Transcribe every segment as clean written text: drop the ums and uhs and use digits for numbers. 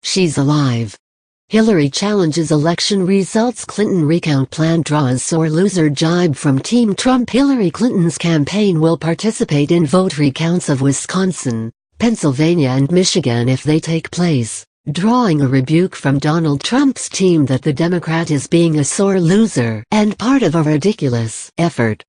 She's alive. Hillary challenges election results. Clinton recount plan draws sore loser jibe from Team Trump. Hillary Clinton's campaign will participate in vote recounts of Wisconsin, Pennsylvania and Michigan if they take place, drawing a rebuke from Donald Trump's team that the Democrat is being a sore loser and part of a ridiculous effort.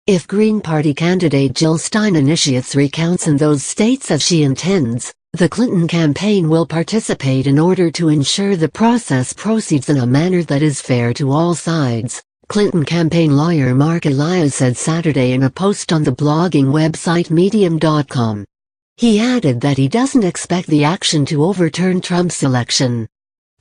If Green Party candidate Jill Stein initiates recounts in those states as she intends, the Clinton campaign will participate in order to ensure the process proceeds in a manner that is fair to all sides, Clinton campaign lawyer Mark Elias said Saturday in a post on the blogging website Medium.com. He added that he doesn't expect the action to overturn Trump's election.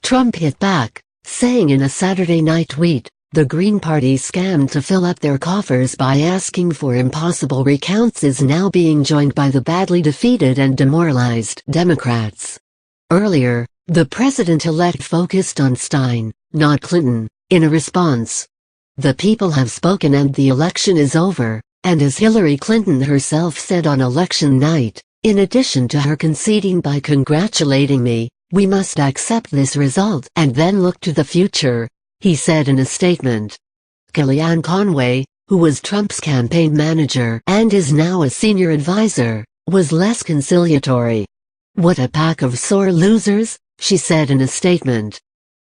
Trump hit back, saying in a Saturday night tweet, "The Green Party scam to fill up their coffers by asking for impossible recounts is now being joined by the badly defeated and demoralized Democrats." Earlier, the president-elect focused on Stein, not Clinton, in a response. "The people have spoken and the election is over," and as Hillary Clinton herself said on election night, in addition to her conceding by congratulating me, "We must accept this result and then look to the future," he said in a statement. Kellyanne Conway, who was Trump's campaign manager and is now a senior advisor, was less conciliatory. "What a pack of sore losers," she said in a statement.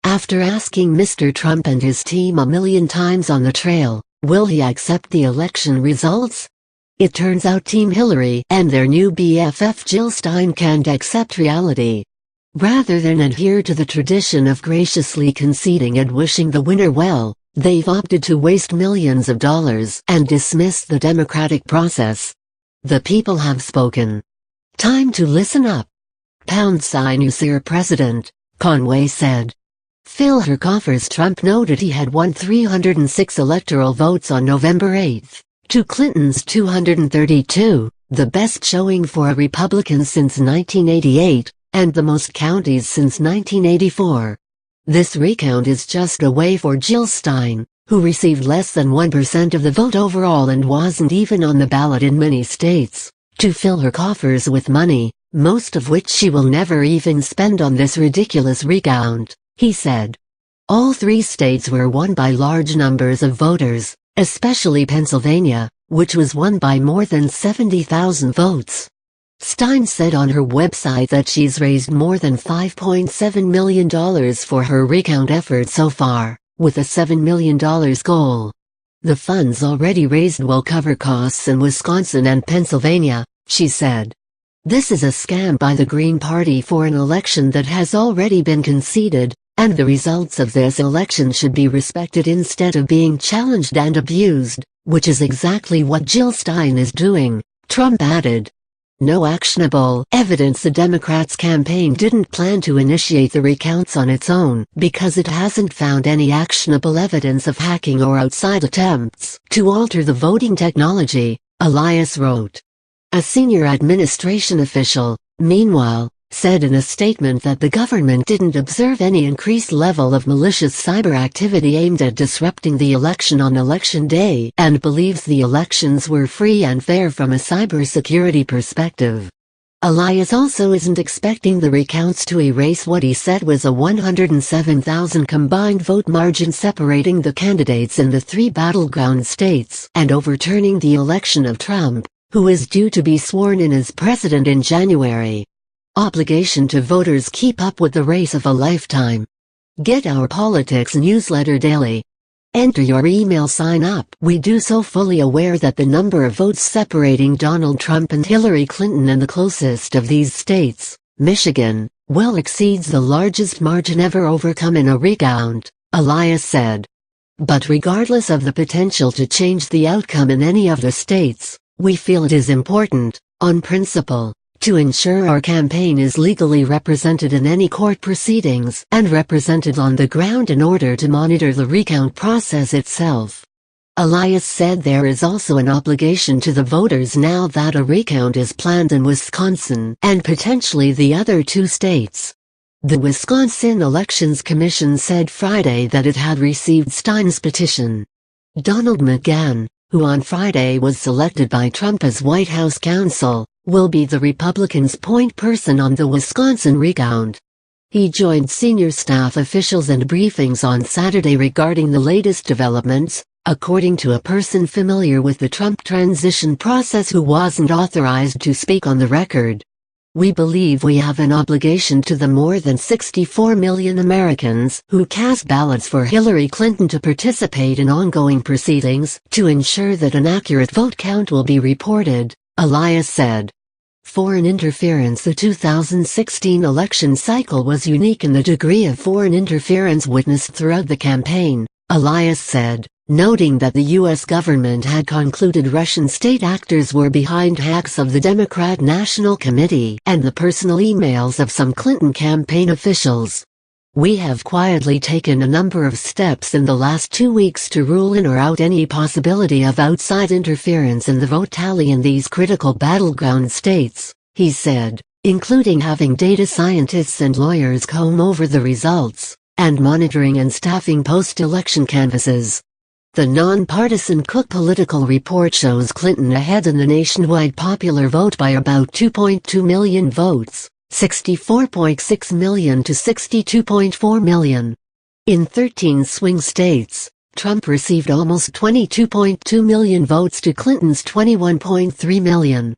After asking Mr. Trump and his team a million times on the trail, will he accept the election results? It turns out Team Hillary and their new BFF Jill Stein can't accept reality. Rather than adhere to the tradition of graciously conceding and wishing the winner well, they've opted to waste millions of dollars and dismiss the democratic process. "The people have spoken. Time to listen up." You Sir President, Conway said. Fill her coffers. Trump noted he had won 306 electoral votes on November 8, to Clinton's 232, the best showing for a Republican since 1988, and the most counties since 1984. This recount is just a way for Jill Stein, who received less than 1% of the vote overall and wasn't even on the ballot in many states, to fill her coffers with money, most of which she will never even spend on this ridiculous recount, he said. All three states were won by large numbers of voters, especially Pennsylvania, which was won by more than 70,000 votes. Stein said on her website that she's raised more than $5.7 million for her recount effort so far, with a $7 million goal. The funds already raised will cover costs in Wisconsin and Pennsylvania, she said. This is a scam by the Green Party for an election that has already been conceded, and the results of this election should be respected instead of being challenged and abused, which is exactly what Jill Stein is doing, Trump added. No actionable evidence. The Democrats' campaign didn't plan to initiate the recounts on its own because it hasn't found any actionable evidence of hacking or outside attempts to alter the voting technology, Elias wrote. A senior administration official, meanwhile, said in a statement that the government didn't observe any increased level of malicious cyber activity aimed at disrupting the election on Election Day and believes the elections were free and fair from a cybersecurity perspective. Elias also isn't expecting the recounts to erase what he said was a 107,000 combined vote margin separating the candidates in the three battleground states and overturning the election of Trump, who is due to be sworn in as president in January. Obligation to voters. Keep up with the race of a lifetime. Get our politics newsletter daily. Enter your email sign up. We do so fully aware that the number of votes separating Donald Trump and Hillary Clinton in the closest of these states, Michigan, well exceeds the largest margin ever overcome in a recount, Elias said. But regardless of the potential to change the outcome in any of the states, we feel it is important, on principle, to ensure our campaign is legally represented in any court proceedings and represented on the ground in order to monitor the recount process itself. Elias said there is also an obligation to the voters now that a recount is planned in Wisconsin and potentially the other two states. The Wisconsin Elections Commission said Friday that it had received Stein's petition. Donald McGahn, who on Friday was selected by Trump as White House counsel, will be the Republicans' point person on the Wisconsin recount. He joined senior staff officials and briefings on Saturday regarding the latest developments, according to a person familiar with the Trump transition process who wasn't authorized to speak on the record. "We believe we have an obligation to the more than 64 million Americans who cast ballots for Hillary Clinton to participate in ongoing proceedings to ensure that an accurate vote count will be reported," Elias said. Foreign interference. The 2016 election cycle was unique in the degree of foreign interference witnessed throughout the campaign, Elias said, noting that the U.S. government had concluded Russian state actors were behind hacks of the Democrat National Committee and the personal emails of some Clinton campaign officials. "We have quietly taken a number of steps in the last 2 weeks to rule in or out any possibility of outside interference in the vote tally in these critical battleground states," he said, including having data scientists and lawyers comb over the results, and monitoring and staffing post-election canvasses. The nonpartisan Cook Political Report shows Clinton ahead in the nationwide popular vote by about 2.2 million votes, 64.6 million to 62.4 million. In 13 swing states, Trump received almost 22.2 million votes to Clinton's 21.3 million.